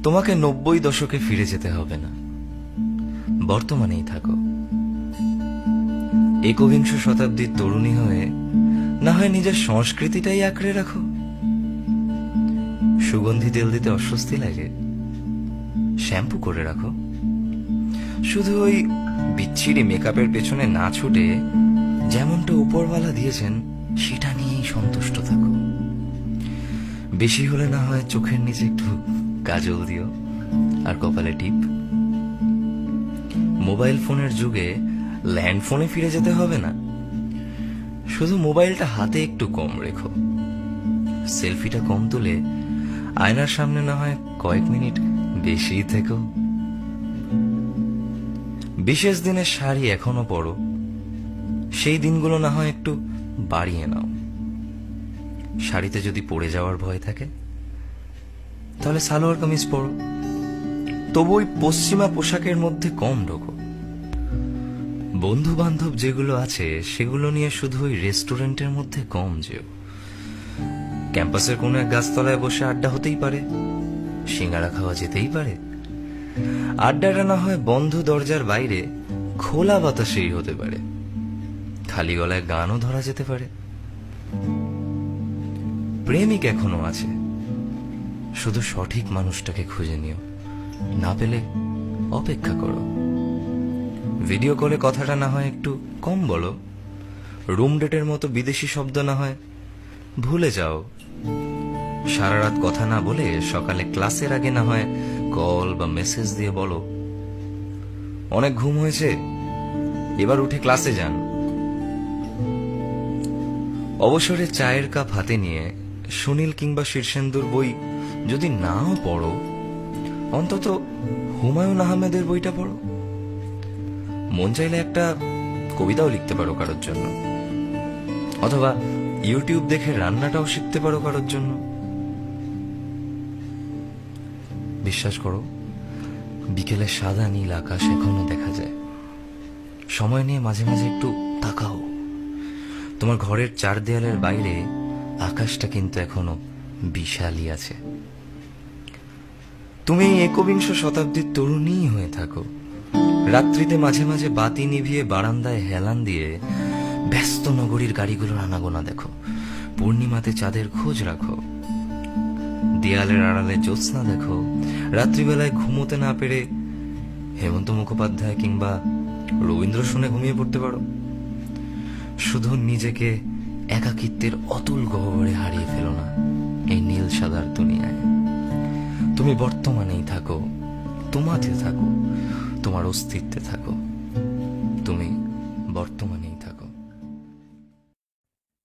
তোমাকে 90 দশকে ফিরে যেতে হবে না, বর্তমানেই থাকো। একবিংশ শতাব্দীর তরুণী হয়ে না হয় নিজের সংস্কৃতিটাই আঁকড়ে রাখো। সুগন্ধি তেল দিতে অস্বস্তি লাগে, শ্যাম্পু করে রাখো। শুধু ওই বিচ্ছিরি মেকআপের পেছনে না ছুটে যেমনটা উপরওয়ালা দিয়েছেন সেটা নিয়েই সন্তুষ্ট থাকো। বেশি হলে না হয় চোখের নিচে একটু কাজল দিও আর কপালে টিপ। মোবাইল ফোনের যুগে ল্যান্ড ফোনে ফিরে যেতে হবে না, শুধু মোবাইলটা হাতে একটু কম রেখো। সেলফিটা কম তুলে আয়নার সামনে না হয় কয়েক মিনিট বেশি থেকো। বিশেষ দিনের শাড়ি এখনো পরো, সেই দিনগুলো না হয় একটু বাড়িয়ে নাও। শাড়িতে যদি পড়ে যাওয়ার ভয় থাকে তাহলে সালোয়ার কামিজ পরো, তবু ওই পশ্চিমা পোশাকের মধ্যে কম ঢোকো। বন্ধু বান্ধব যেগুলো আছে সেগুলো নিয়ে শুধু ওই রেস্টুরেন্টের মধ্যে কম যেও। ক্যাম্পাসের কোনো এক গাছতলায় বসে আড্ডা হতেই পারে, সিঙ্গারা খাওয়া যেতেই পারে। আড্ডাটা না হয় বন্ধ দরজার বাইরে খোলা বাতাসেই হতে পারে, খালি গলায় গানও ধরা যেতে পারে। প্রেমিক এখনো আছে, শুধু সঠিক মানুষটাকে খুঁজে নিও, না পেলে অপেক্ষা করো। ভিডিও কলে কথাটা না হয় একটু কম বলো, রুম ডেটের মতো বিদেশি শব্দ না হয় ভুলে যাও। সারা রাত কথা না বলে সকালে ক্লাসের আগে না হয় কল বা মেসেজ দিয়ে বলো, অনেক ঘুম হয়েছে, এবার উঠে ক্লাসে যান। অবসরে চায়ের কাপ হাতে নিয়ে সুনীল কিংবা শীর্ষেন্দুর বই যদি নাও পড়ো, অন্তত হুমায়ুন আহমেদের বইটা পড়ো। মন চাইলে একটা কবিতাও লিখতে পারো কারোর জন্য, অথবা ইউটিউব দেখে রান্নাটাও শিখতে পারো কারোর জন্য। বিশ্বাস করো, বিকেলে সাদা নীল আকাশ এখনো দেখা যায়। সময় নিয়ে মাঝে মাঝে একটু তাকাও, তোমার ঘরের চার দেয়ালের বাইরে আকাশটা কিন্তু এখনো বিশালই আছে। তুমি একবিংশ শতাব্দীর তরুণী হয়ে থাকো। রাত্রিতে মাঝে মাঝে বাতি নিভিয়ে বারান্দায় হেলান দিয়ে ব্যস্ত নগরীর গাড়িগুলোর আনাগোনা দেখো। পূর্ণিমাতে চাঁদের খোঁজ রাখো, দেয়ালের আড়ালে জ্যোৎস্না দেখো। রাত্রিবেলায় ঘুমোতে না পেরে হেমন্ত মুখোপাধ্যায় কিংবা রবীন্দ্র শুনে ঘুমিয়ে পড়তে পারো। শুধু নিজেকে একাকিত্বের অতুল গহ্বরে হারিয়ে ফেলো না এই নীল সাদার দুনিয়ায়। তুমি বর্তমানেই থাকো, তোমাতে থাকো, তোমার অস্তিত্বে থাকো। তুমি বর্তমানে